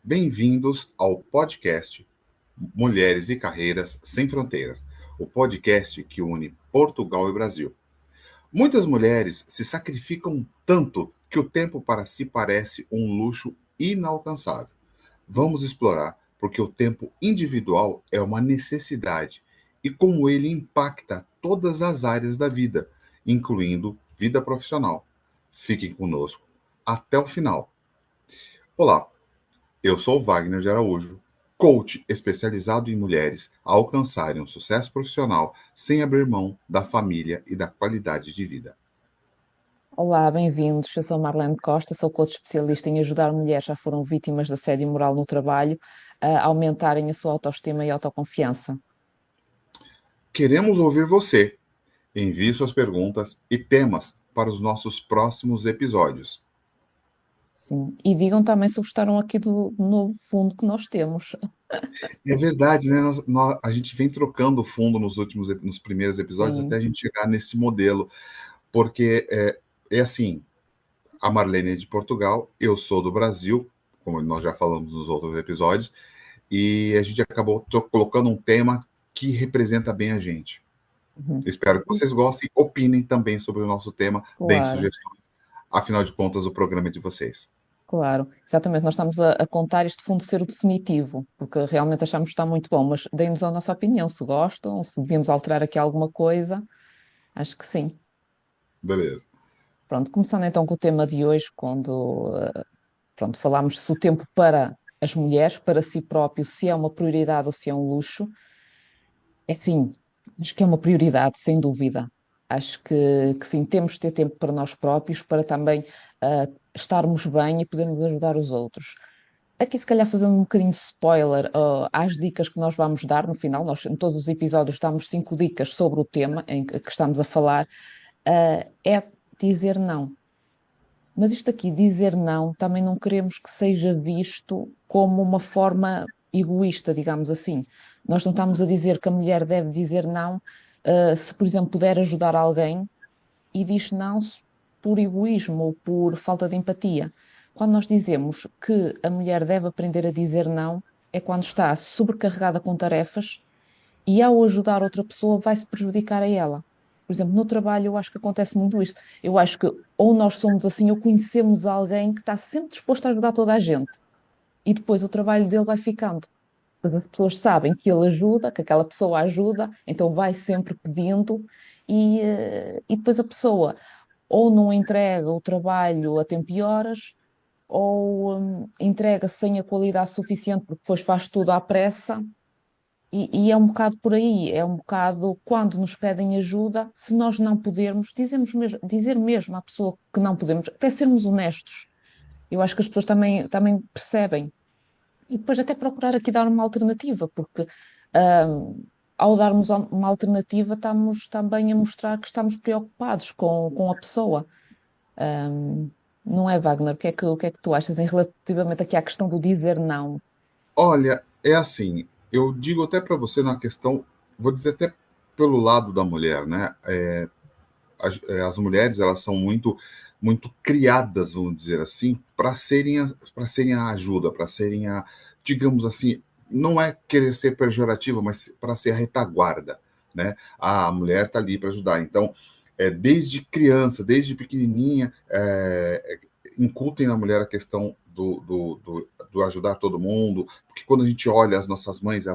Bem-vindos ao podcast Mulheres e Carreiras Sem Fronteiras, o podcast que une Portugal e Brasil. Muitas mulheres se sacrificam tanto que o tempo para si parece um luxo inalcançável. Vamos explorar porque o tempo individual é uma necessidade e como ele impacta todas as áreas da vida, incluindo vida profissional. Fiquem conosco até o final. Olá, eu sou Wagner de Araújo, coach especializado em mulheres a alcançarem um sucesso profissional sem abrir mão da família e da qualidade de vida. Olá, bem-vindos. Eu sou Marlene Costa, sou coach especialista em ajudar mulheres que já foram vítimas de assédio moral no trabalho a aumentarem a sua autoestima e autoconfiança. Queremos ouvir você. Envie suas perguntas e temas para os nossos próximos episódios. Sim. E digam também se gostaram aqui do novo fundo que nós temos. É verdade, né? A gente vem trocando o fundo nos primeiros episódios até Sim. a gente chegar nesse modelo, porque é assim, a Marlene é de Portugal, eu sou do Brasil, como nós já falamos nos outros episódios, e a gente acabou colocando um tema que representa bem a gente. Uhum. Espero que vocês gostem, opinem também sobre o nosso tema, deem Claro, sugestões. Afinal de contas, o programa é de vocês. claro. Exatamente, nós estamos a contar este fundo ser o definitivo, porque realmente achamos que está muito bom, mas deem-nos a nossa opinião, se gostam, se devíamos alterar aqui alguma coisa. Acho que sim. Beleza. Pronto, começando então com o tema de hoje, quando pronto, falámos se o tempo para as mulheres, para si próprio, se é uma prioridade ou se é um luxo. É sim, acho que é uma prioridade, sem dúvida. Acho que sim, temos de ter tempo para nós próprios, para também estarmos bem e podermos ajudar os outros. Aqui, se calhar, fazendo um bocadinho de spoiler, às dicas que nós vamos dar no final, nós em todos os episódios damos 5 dicas sobre o tema em que estamos a falar, é dizer não. Mas isto aqui, dizer não, também não queremos que seja visto como uma forma egoísta, digamos assim. Nós não estamos a dizer que a mulher deve dizer não, se, por exemplo, puder ajudar alguém e diz não por egoísmo ou por falta de empatia. Quando nós dizemos que a mulher deve aprender a dizer não, é quando está sobrecarregada com tarefas e ao ajudar outra pessoa vai-se prejudicar a ela. Por exemplo, no trabalho eu acho que acontece muito isto. Eu acho que ou nós somos assim ou conhecemos alguém que está sempre disposto a ajudar toda a gente e depois o trabalho dele vai ficando. As pessoas sabem que ele ajuda, que aquela pessoa ajuda, então vai sempre pedindo e depois a pessoa ou não entrega o trabalho a tempo e horas ou entrega sem a qualidade suficiente porque depois faz tudo à pressa e é um bocado por aí, é um bocado quando nos pedem ajuda, se nós não pudermos, dizer mesmo à pessoa que não podemos, até sermos honestos. Eu acho que as pessoas também percebem. E depois até procurar aqui dar uma alternativa, porque ahm, ao darmos uma alternativa estamos também a mostrar que estamos preocupados com a pessoa. Ahm, não é, Wagner? O que é que tu achas em relativamente aqui à questão do dizer não? Olha, é assim, eu digo até para você na questão, vou dizer até pelo lado da mulher, né? As mulheres, elas são muito criadas, vamos dizer assim, para serem a ajuda, para serem a, digamos assim, não é querer ser pejorativo, mas para ser a retaguarda, né? A mulher está ali para ajudar. Então, desde criança, desde pequenininha, incutem na mulher a questão do ajudar todo mundo, porque quando a gente olha as nossas mães,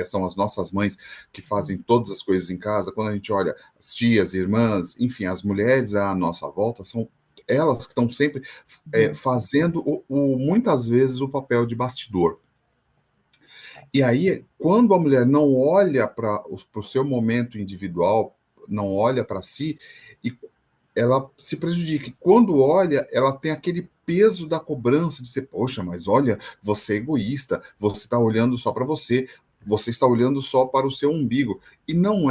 são as nossas mães que fazem todas as coisas em casa, quando a gente olha as tias, irmãs, enfim, as mulheres à nossa volta, são elas que estão sempre Uhum. fazendo muitas vezes o papel de bastidor. E aí, quando a mulher não olha para o seu momento individual, não olha para si, e ela se prejudica. E quando olha, ela tem aquele peso da cobrança de ser, poxa, mas olha, você é egoísta, você está olhando só para você, você está olhando só para o seu umbigo. E não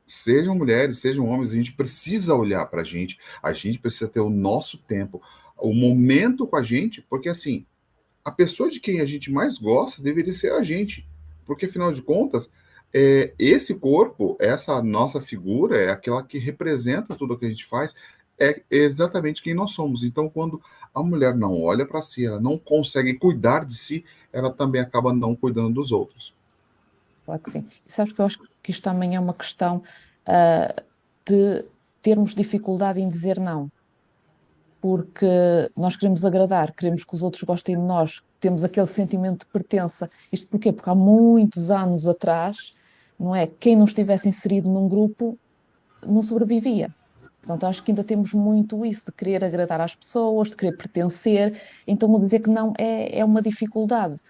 sejam mulheres, sejam homens, a gente precisa olhar para a gente precisa ter o nosso tempo, o momento com a gente, porque assim, a pessoa de quem a gente mais gosta deveria ser a gente, porque afinal de contas, esse corpo, essa nossa figura, é aquela que representa tudo o que a gente faz, é exatamente quem nós somos. Então, quando a mulher não olha para si, ela não consegue cuidar de si, ela também acaba não cuidando dos outros. Claro que sim. E sabes que eu acho que isto também é uma questão, ah, de termos dificuldade em dizer não, porque nós queremos agradar, queremos que os outros gostem de nós, temos aquele sentimento de pertença. Isto porquê? Porque há muitos anos atrás, não é? Quem não estivesse inserido num grupo não sobrevivia. Portanto, acho que ainda temos muito isso de querer agradar às pessoas, de querer pertencer, então vou dizer que não é uma dificuldade.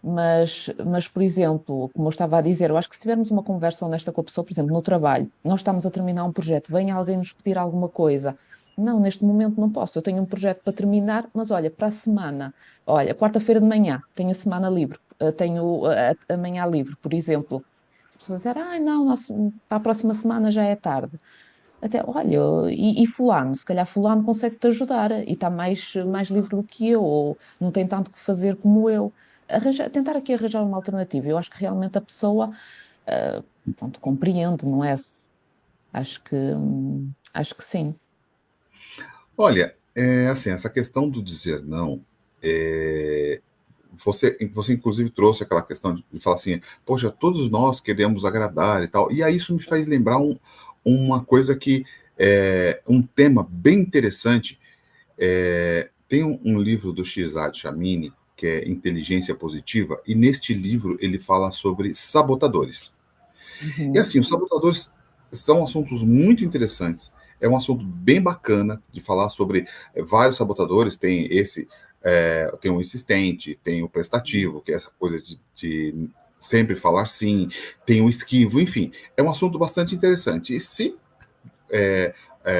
Mas, por exemplo, como eu estava a dizer, eu acho que se tivermos uma conversa honesta com a pessoa, por exemplo, no trabalho, nós estamos a terminar um projeto, vem alguém nos pedir alguma coisa. Não, neste momento não posso, eu tenho um projeto para terminar, mas olha, para a semana, olha, quarta-feira de manhã, tenho a semana livre, tenho a manhã livre, por exemplo. Se a pessoa disser, ah, não, para a próxima semana já é tarde. Até, olha, e fulano, se calhar fulano consegue-te ajudar e está mais livre do que eu, ou não tem tanto que fazer como eu. Tentar aqui arranjar uma alternativa. Eu acho que realmente a pessoa, pronto, compreende, não é? Acho que sim. Olha, assim, essa questão do dizer não, é, você inclusive trouxe aquela questão de falar assim, poxa, todos nós queremos agradar e tal, e aí isso me faz lembrar uma coisa que é um tema bem interessante. Tem um livro do Shirzad Chamini, que é Inteligência Positiva, e neste livro ele fala sobre sabotadores. E Uhum, assim, os sabotadores são assuntos muito interessantes. É um assunto bem bacana de falar sobre vários sabotadores. Tem esse, tem o insistente, tem o prestativo, que é essa coisa de sempre falar sim, tem o esquivo, enfim, é um assunto bastante interessante. E se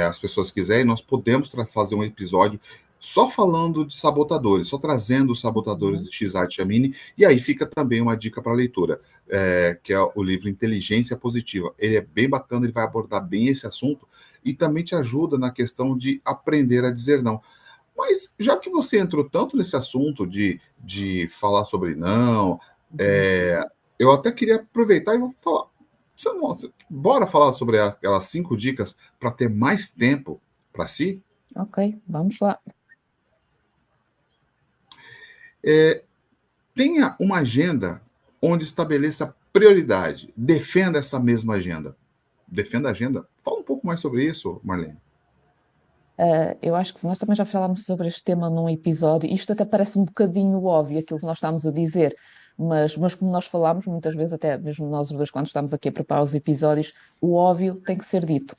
as pessoas quiserem, nós podemos fazer um episódio só falando de sabotadores, só trazendo os sabotadores uhum. de Shizat Chamini, e aí fica também uma dica para a leitura, que é o livro Inteligência Positiva. Ele é bem bacana, ele vai abordar bem esse assunto e também te ajuda na questão de aprender a dizer não. Mas já que você entrou tanto nesse assunto de falar sobre não, Uhum. é, eu até queria aproveitar e vou falar. Bora falar sobre aquelas 5 dicas para ter mais tempo para si? Ok, vamos lá. Tenha uma agenda onde estabeleça prioridade. Defenda essa mesma agenda. Defenda a agenda. Fala um pouco mais sobre isso, Marlene. Eu acho que nós também já falámos sobre este tema num episódio. Isto até parece um bocadinho óbvio, aquilo que nós estamos a dizer, mas como nós falámos, muitas vezes, até mesmo nós os dois, quando estamos aqui a preparar os episódios, o óbvio tem que ser dito.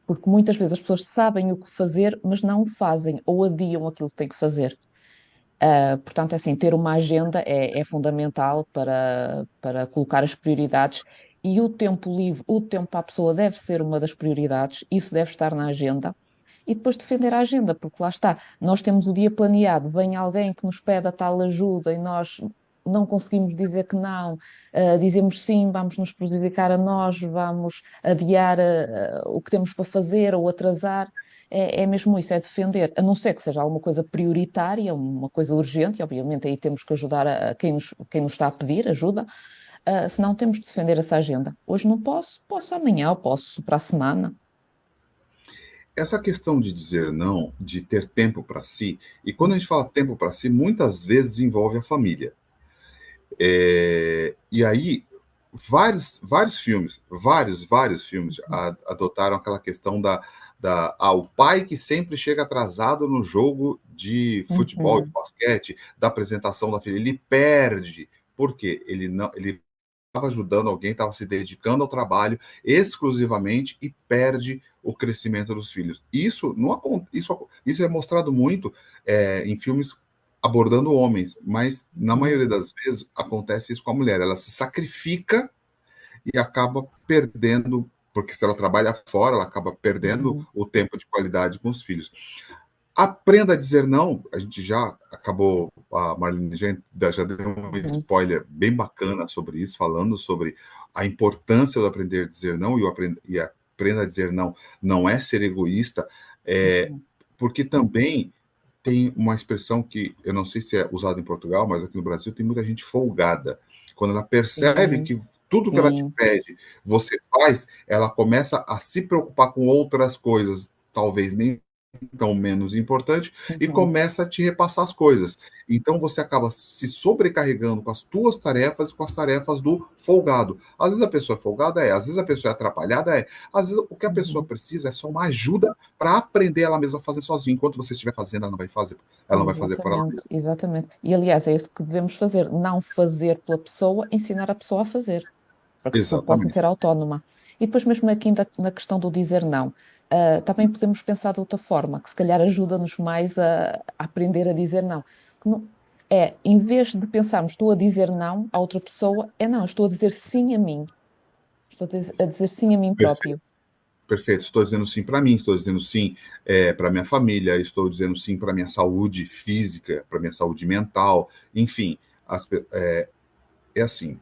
Porque muitas vezes as pessoas sabem o que fazer, mas não o fazem ou adiam aquilo que têm que fazer. Portanto, é assim, ter uma agenda é fundamental para colocar as prioridades e o tempo livre, o tempo para a pessoa deve ser uma das prioridades, isso deve estar na agenda. E depois defender a agenda, porque lá está, nós temos o dia planeado, vem alguém que nos pede a tal ajuda e nós não conseguimos dizer que não, dizemos sim, vamos nos prejudicar a nós, vamos adiar o que temos para fazer ou atrasar. É mesmo isso, é defender, a não ser que seja alguma coisa prioritária, uma coisa urgente, e obviamente aí temos que ajudar a quem nos está a pedir ajuda, senão temos de defender essa agenda. Hoje não posso, posso amanhã, ou posso para a semana. Essa questão de dizer não, de ter tempo para si, e quando a gente fala tempo para si, muitas vezes envolve a família. E aí, vários filmes, vários filmes adotaram aquela questão o pai que sempre chega atrasado no jogo de futebol, de Uhum, basquete, da apresentação da filha, ele perde. Por quê? Ele não, ele estava ajudando alguém, estava se dedicando ao trabalho exclusivamente e perde o crescimento dos filhos. Isso não isso é mostrado muito em filmes abordando homens, mas na uhum, maioria das vezes acontece isso com a mulher. Ela se sacrifica e acaba perdendo, porque se ela trabalha fora, ela acaba perdendo uhum, o tempo de qualidade com os filhos. Aprenda a dizer não. A gente já acabou, a Marlene já deu um uhum, spoiler bem bacana sobre isso, falando sobre a importância de aprender a dizer não, e aprenda a dizer não. Não é ser egoísta, uhum. porque também tem uma expressão que eu não sei se é usada em Portugal, mas aqui no Brasil tem muita gente folgada. Quando ela percebe Sim, que tudo que ela te sim, pede, você faz, ela começa a se preocupar com outras coisas. talvez nem tão menos importante, e Uhum. começa a te repassar as coisas. Então você acaba se sobrecarregando com as tuas tarefas e com as tarefas do folgado. Às vezes a pessoa é folgada, às vezes a pessoa é atrapalhada, às vezes o que a pessoa Uhum. precisa é só uma ajuda para aprender ela mesma a fazer sozinha. Enquanto você estiver fazendo, ela não vai fazer por ela Exatamente, mesma. exatamente. E aliás, é isso que devemos fazer, não fazer pela pessoa, ensinar a pessoa a fazer, para que a pessoa possa Exatamente. ser autónoma. E depois, mesmo aqui na questão do dizer não, também podemos pensar de outra forma, que se calhar ajuda-nos mais a aprender a dizer não. Que não- É, em vez de pensarmos, estou a dizer não à outra pessoa, é não, estou a dizer sim a mim, estou a dizer sim a mim próprio. Perfeito. Estou dizendo sim para mim, estou dizendo sim para minha família, estou dizendo sim para minha saúde física, para minha saúde mental, enfim. É assim,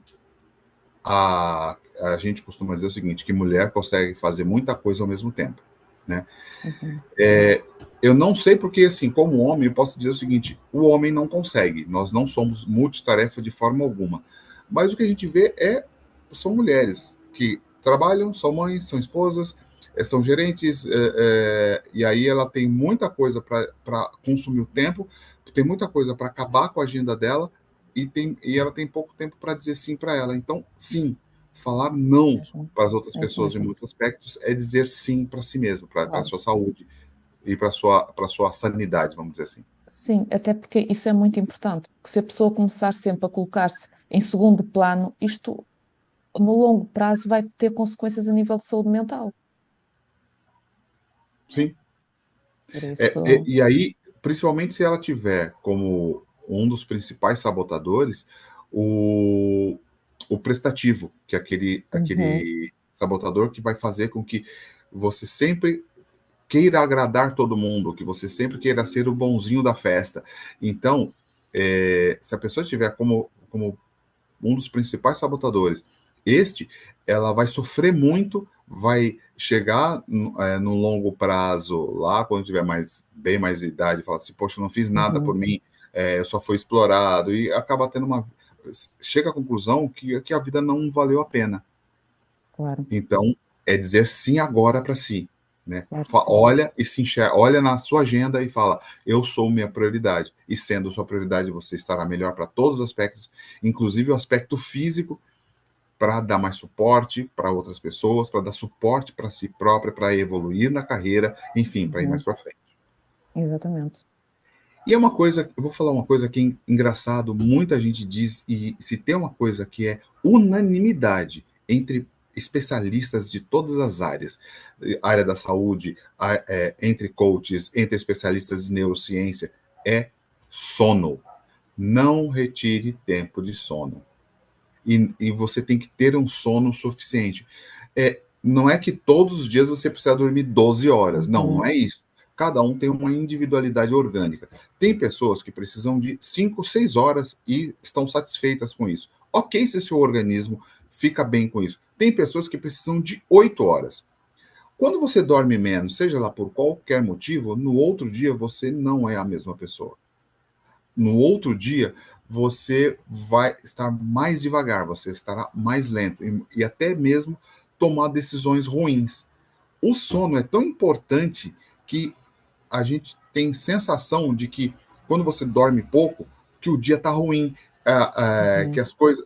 a gente costuma dizer o seguinte, que mulher consegue fazer muita coisa ao mesmo tempo, né? Uhum, Eu não sei porque, assim, como homem, eu posso dizer o seguinte, o homem não consegue, nós não somos multitarefa de forma alguma. Mas o que a gente vê são mulheres que trabalham, são mães, são esposas, são gerentes, e aí ela tem muita coisa para consumir o tempo, tem muita coisa para acabar com a agenda dela, e ela tem pouco tempo para dizer sim para ela. Então, sim, falar não mesmo, para as outras é isso pessoas em mesmo. muitos aspectos é dizer sim para si mesmo, para a Claro. sua saúde e para sua sanidade, vamos dizer assim. Sim, até porque isso é muito importante, porque se a pessoa começar sempre a colocar-se em segundo plano, isto no longo prazo vai ter consequências a nível de saúde mental. Sim. Por isso, E aí, principalmente se ela tiver como um dos principais sabotadores o, o prestativo, que é uhum, aquele sabotador que vai fazer com que você sempre queira agradar todo mundo, que você sempre queira ser o bonzinho da festa. Então, se a pessoa tiver como um dos principais sabotadores. Este, ela vai sofrer muito, vai chegar no longo prazo, lá quando tiver bem mais idade, falar assim, poxa, eu não fiz nada por uhum, mim, eu só fui explorado, e acaba tendo chega à conclusão que a vida não valeu a pena. claro, Então, é dizer sim agora para si, né? claro que sim. Olha e se enxerga, olha na sua agenda e fala: eu sou minha prioridade. E sendo sua prioridade, você estará melhor para todos os aspectos, inclusive o aspecto físico, para dar mais suporte para outras pessoas, para dar suporte para si própria, para evoluir na carreira, enfim, para ir mais Uhum, para frente. exatamente. E é uma coisa, eu vou falar uma coisa que é engraçado, muita gente diz, e se tem uma coisa que é unanimidade entre especialistas de todas as áreas, área da saúde, entre coaches, entre especialistas de neurociência, é sono. Não retire tempo de sono. E você tem que ter um sono suficiente. Não é que todos os dias você precisa dormir 12 horas. Não, não Uhum, é isso. Cada um tem uma individualidade orgânica. Tem pessoas que precisam de 5, 6 horas e estão satisfeitas com isso. Ok, se seu organismo fica bem com isso. Tem pessoas que precisam de 8 horas. Quando você dorme menos, seja lá por qualquer motivo, no outro dia você não é a mesma pessoa. No outro dia, você vai estar mais devagar, você estará mais lento e até mesmo tomar decisões ruins. O sono é tão importante que a gente tem sensação de que quando você dorme pouco, que o dia está ruim, que uhum, as coisas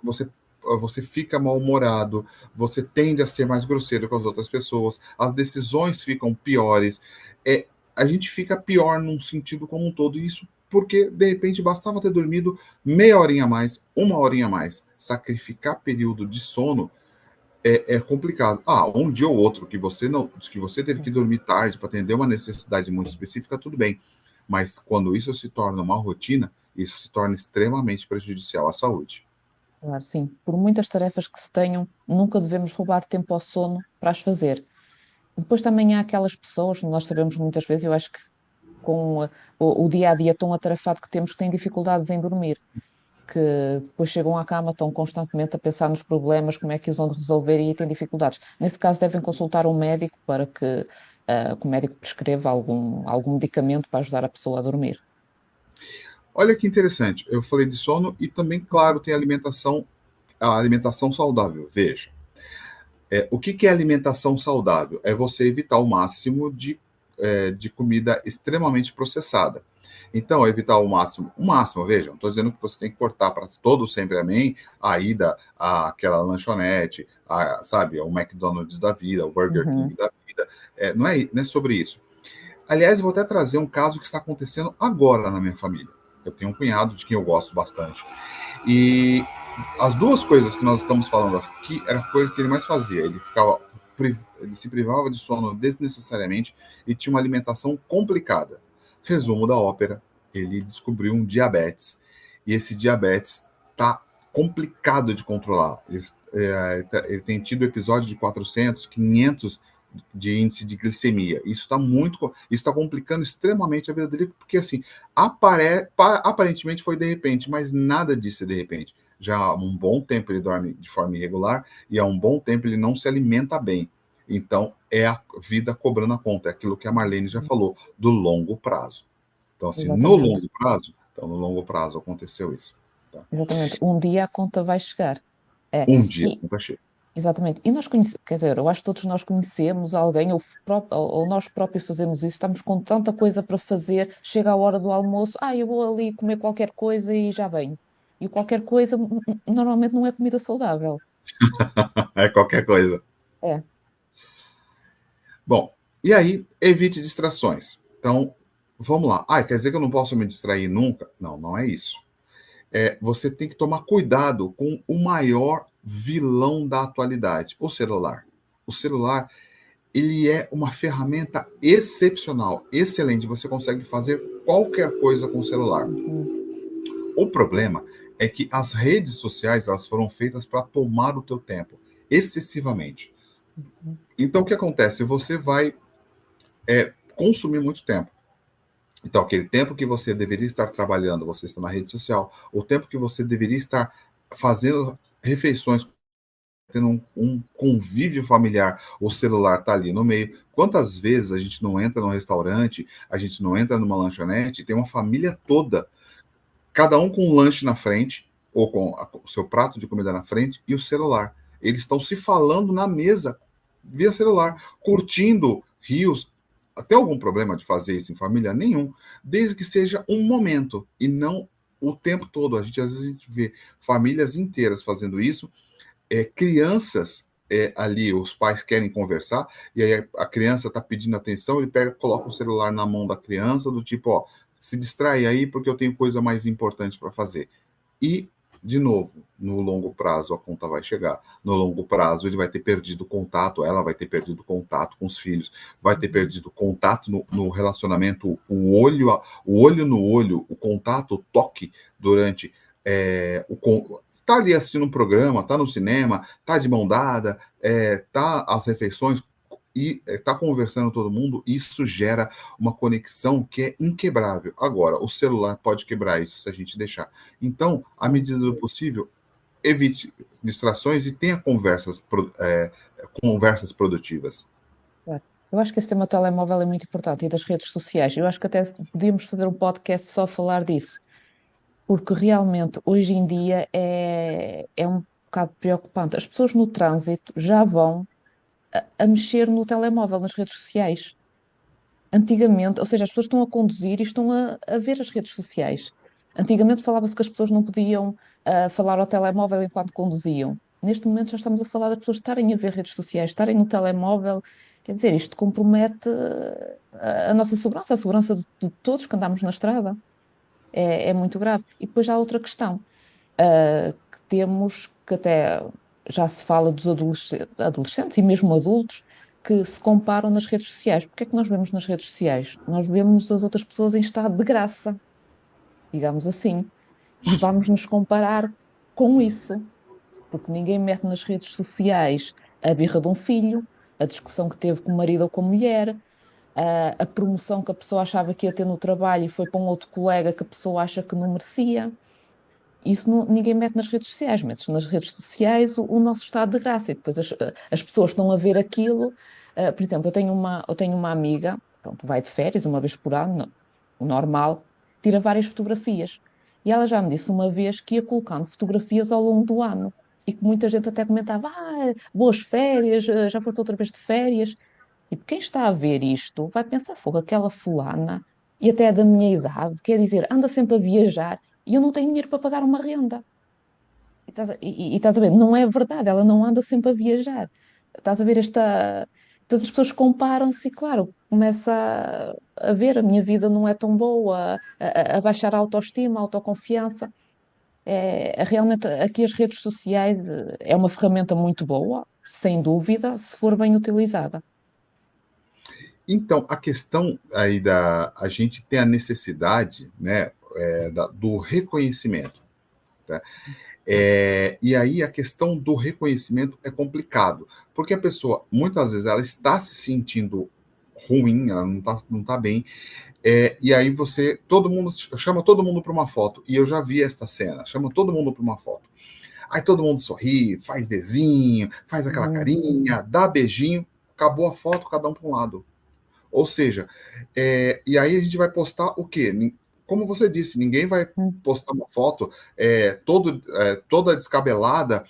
você fica mal-humorado, você tende a ser mais grosseiro com as outras pessoas, as decisões ficam piores, é, a gente fica pior num sentido como um todo, e isso porque, de repente, bastava ter dormido meia horinha a mais, uma horinha a mais. Sacrificar período de sono é complicado. Um dia ou outro que você teve que dormir tarde para atender uma necessidade muito específica, tudo bem. Mas quando isso se torna uma rotina, isso se torna extremamente prejudicial à saúde. claro, sim. Por muitas tarefas que se tenham, nunca devemos roubar tempo ao sono para as fazer. Depois também há aquelas pessoas, nós sabemos muitas vezes, eu acho que com o dia a dia tão atarefado que temos, que têm dificuldades em dormir, que depois chegam à cama, estão constantemente a pensar nos problemas, como é que os vão resolver e têm dificuldades. Nesse caso, devem consultar um médico para que o médico prescreva algum medicamento para ajudar a pessoa a dormir. Olha que interessante. Eu falei de sono e também, claro, tem a alimentação saudável. Veja, o que é alimentação saudável? É você evitar o máximo de de comida extremamente processada. Então, evitar o máximo, veja, não estou dizendo que você tem que cortar para todo sempre amém a ida àquela lanchonete, sabe, ao McDonald's da vida, ao Burger Uhum. King da vida, não é sobre isso. Aliás, eu vou até trazer um caso que está acontecendo agora na minha família. Eu tenho um cunhado de quem eu gosto bastante. E as duas coisas que nós estamos falando aqui era a coisa que ele mais fazia. Ele se privava de sono desnecessariamente e tinha uma alimentação complicada. Resumo da ópera: ele descobriu um diabetes. E esse diabetes está complicado de controlar. Ele tem tido episódios de 400, 500 de índice de glicemia. Isso está complicando extremamente a vida dele, porque assim, aparentemente foi de repente, mas nada disso é de repente. Já há um bom tempo ele dorme de forma irregular e há um bom tempo ele não se alimenta bem. Então, é a vida cobrando a conta. É aquilo que a Marlene já falou, do longo prazo. Então, assim, Exatamente, no longo prazo aconteceu isso. Tá? exatamente. Um dia a conta vai chegar. É. Um dia, E, nunca chega. exatamente. E nós conhecemos, quer dizer, eu acho que todos nós conhecemos alguém, ou nós próprios fazemos isso, estamos com tanta coisa para fazer, chega a hora do almoço, eu vou ali comer qualquer coisa e já venho. E qualquer coisa normalmente não é comida saudável. É qualquer coisa. É. Bom, e aí, evite distrações. Então, vamos lá. Quer dizer que eu não posso me distrair nunca? Não, não é isso. Você tem que tomar cuidado com o maior vilão da atualidade, o celular. O celular, ele é uma ferramenta excepcional, excelente. Você consegue fazer qualquer coisa com o celular. Uhum. O problema é que as redes sociais, elas foram feitas para tomar o teu tempo excessivamente. Uhum. Então, o que acontece? Você vai consumir muito tempo. Então, aquele tempo que você deveria estar trabalhando, você está na rede social. O tempo que você deveria estar fazendo refeições, tendo um convívio familiar, o celular está ali no meio. Quantas vezes a gente não entra num restaurante, a gente não entra numa lanchonete, tem uma família toda, cada um com um lanche na frente, ou com o seu prato de comida na frente, e o celular. Eles estão se falando na mesa, via celular, curtindo rios. Tem algum problema de fazer isso em família? Nenhum. Desde que seja um momento e não o tempo todo. Às vezes a gente vê famílias inteiras fazendo isso, crianças ali, os pais querem conversar, e aí a criança está pedindo atenção, ele pega, coloca o celular na mão da criança, do tipo, ó, se distrai aí porque eu tenho coisa mais importante para fazer. E, de novo, no longo prazo a conta vai chegar. No longo prazo ele vai ter perdido contato, ela vai ter perdido contato com os filhos, vai ter perdido contato no relacionamento, o olho no olho, o contato, o toque durante está ali assistindo um programa, está no cinema, está de mão dada, está às refeições e está conversando todo mundo. Isso gera uma conexão que é inquebrável. Agora, o celular pode quebrar isso se a gente deixar. Então, à medida do possível, evite distrações e tenha conversas produtivas. Claro. Eu acho que esse tema do telemóvel é muito importante e das redes sociais. Eu acho que até podíamos fazer um podcast só a falar disso, porque realmente hoje em dia é um bocado preocupante. As pessoas no trânsito já vão a mexer no telemóvel, nas redes sociais. Antigamente, ou seja, as pessoas estão a conduzir e estão a ver as redes sociais. Antigamente falava-se que as pessoas não podiam falar ao telemóvel enquanto conduziam. Neste momento já estamos a falar das pessoas estarem a ver redes sociais, estarem no telemóvel. Quer dizer, isto compromete a nossa segurança, a segurança de todos que andamos na estrada. É muito grave. E depois há outra questão, que temos, que até já se fala dos adolescentes e mesmo adultos, que se comparam nas redes sociais. Porque é que nós vemos nas redes sociais? Nós vemos as outras pessoas em estado de graça, digamos assim, e vamos nos comparar com isso, porque ninguém mete nas redes sociais a birra de um filho, a discussão que teve com o marido ou com a mulher, a promoção que a pessoa achava que ia ter no trabalho e foi para um outro colega que a pessoa acha que não merecia. Isso ninguém mete nas redes sociais, metes nas redes sociais o nosso estado de graça e depois as pessoas estão a ver aquilo. Por exemplo, eu tenho uma amiga, pronto, vai de férias uma vez por ano, o normal, tira várias fotografias. E ela já me disse uma vez que ia colocando fotografias ao longo do ano e que muita gente até comentava: boas férias, já foste outra vez de férias. Tipo, quem está a ver isto vai pensar, fogo, aquela fulana, e até é da minha idade, quer dizer, anda sempre a viajar e eu não tenho dinheiro para pagar uma renda. E estás a ver, não é verdade, ela não anda sempre a viajar. Estás a ver esta. Depois as pessoas comparam-se e, claro, começa a ver a minha vida não é tão boa, a baixar a autoestima, a autoconfiança. Realmente, aqui as redes sociais é uma ferramenta muito boa, sem dúvida, se for bem utilizada. Então, a questão aí a gente tem a necessidade, né, do reconhecimento, tá? E aí a questão do reconhecimento é complicado, porque a pessoa, muitas vezes, ela está se sentindo ruim, ela não tá bem, e aí todo mundo, chama todo mundo para uma foto, e eu já vi esta cena, chama todo mundo para uma foto. Aí todo mundo sorri, faz beijinho, faz aquela Uhum, carinha, dá beijinho, acabou a foto, cada um para um lado. Ou seja, e aí a gente vai postar o quê? Como você disse, ninguém vai uhum, postar uma foto toda descabelada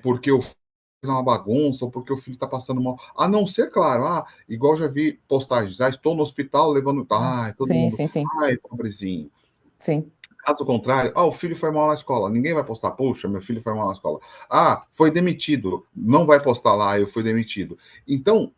porque o filho fez uma bagunça ou porque o filho está passando mal. A não ser, claro, igual já vi postagens, estou no hospital levando. uhum. Ai, todo Sim, mundo. sim, sim, Ai, pobrezinho. sim. Caso contrário, o filho foi mal na escola. Ninguém vai postar, poxa, meu filho foi mal na escola. Foi demitido. Não vai postar lá, eu fui demitido. Então,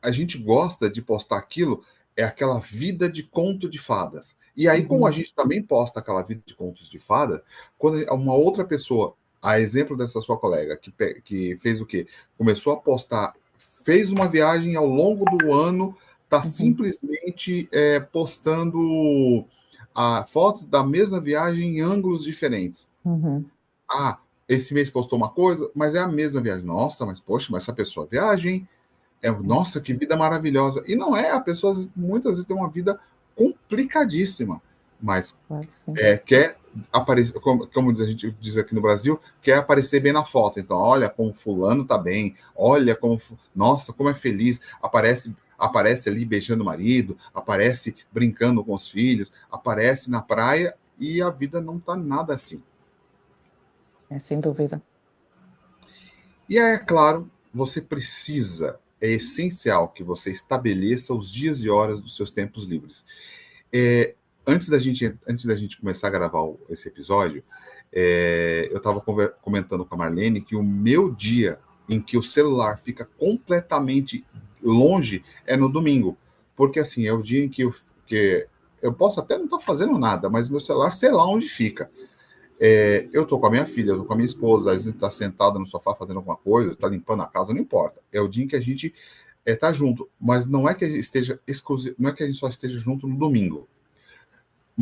a gente gosta de postar aquilo, é aquela vida de conto de fadas. E aí, como a Uhum, gente também posta aquela vida de contos de fada, quando uma outra pessoa, a exemplo dessa sua colega, que fez o quê? Começou a postar, fez uma viagem ao longo do ano, tá uhum, simplesmente postando fotos da mesma viagem em ângulos diferentes. uhum. Ah, esse mês postou uma coisa, mas é a mesma viagem. Nossa, mas poxa, mas essa pessoa viaja, hein? Nossa, que vida maravilhosa. E não é, a pessoa muitas vezes tem uma vida complicadíssima, mas Claro que sim. quer aparecer, como a gente diz aqui no Brasil, quer aparecer bem na foto. Então, olha como fulano tá bem, olha como, nossa, como é feliz, aparece ali beijando o marido, aparece brincando com os filhos, aparece na praia e a vida não tá nada assim. Sem dúvida. E aí, é claro, você precisa, é essencial que você estabeleça os dias e horas dos seus tempos livres. É, antes da gente começar a gravar esse episódio, eu estava comentando com a Marlene que o meu dia em que o celular fica completamente longe é no domingo. Porque assim, é o dia em que eu posso até não estar fazendo nada, mas meu celular, sei lá onde fica. Eu tô com a minha filha, eu tô com a minha esposa, a gente tá sentada no sofá fazendo alguma coisa, tá limpando a casa, não importa. É o dia em que a gente tá junto, mas não é que a gente esteja exclusivo, não é que a gente só esteja junto no domingo.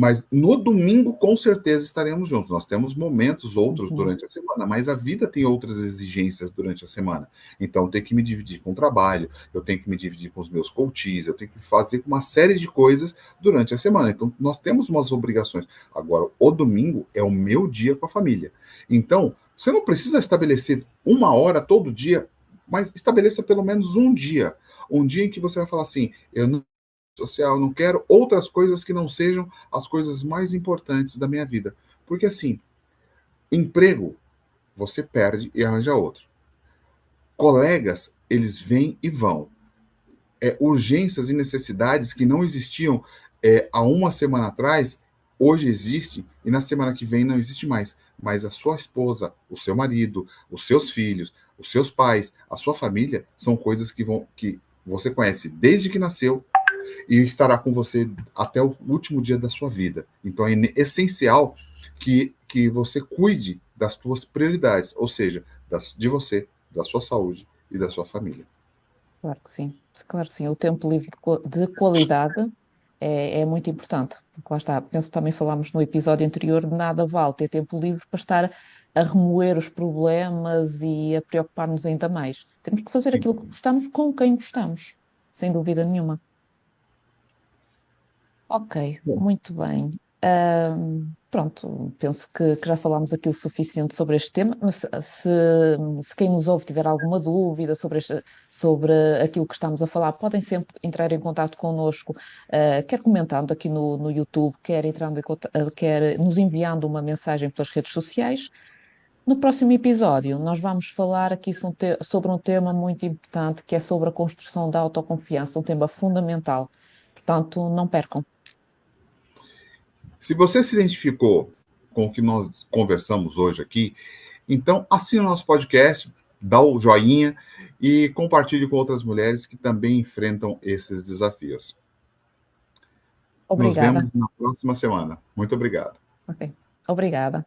Mas no domingo, com certeza, estaremos juntos. Nós temos momentos outros Uhum. durante a semana, mas a vida tem outras exigências durante a semana. Então, eu tenho que me dividir com o trabalho, eu tenho que me dividir com os meus coaches, eu tenho que fazer uma série de coisas durante a semana. Então, nós temos umas obrigações. Agora, o domingo é o meu dia com a família. Então, você não precisa estabelecer uma hora todo dia, mas estabeleça pelo menos um dia. Um dia em que você vai falar assim: eu não social, não quero outras coisas que não sejam as coisas mais importantes da minha vida. Porque assim, emprego você perde e arranja outro. Colegas, eles vêm e vão. Urgências e necessidades que não existiam há uma semana atrás, hoje existe e na semana que vem não existe mais. Mas a sua esposa, o seu marido, os seus filhos, os seus pais, a sua família são coisas que você conhece desde que nasceu e estará com você até o último dia da sua vida. Então é essencial que você cuide das suas prioridades, ou seja, de você, da sua saúde e da sua família. Claro que sim. Claro que sim. O tempo livre de qualidade é muito importante. Porque lá está, penso que também falámos no episódio anterior, de nada vale ter tempo livre para estar a remoer os problemas e a preocupar-nos ainda mais. Temos que fazer aquilo que gostamos com quem gostamos, sem dúvida nenhuma. Ok, Bom, muito bem. Pronto, penso que já falámos aqui o suficiente sobre este tema, mas se quem nos ouve tiver alguma dúvida sobre aquilo que estamos a falar, podem sempre entrar em contato connosco, quer comentando aqui no YouTube, quer entrando quer nos enviando uma mensagem pelas redes sociais. No próximo episódio, nós vamos falar aqui sobre um tema muito importante, que é sobre a construção da autoconfiança, um tema fundamental. Portanto, não percam. Se você se identificou com o que nós conversamos hoje aqui, então assine o nosso podcast, dá o joinha e compartilhe com outras mulheres que também enfrentam esses desafios. Nos Obrigada. vemos na próxima semana. Muito obrigado. Ok. Obrigada.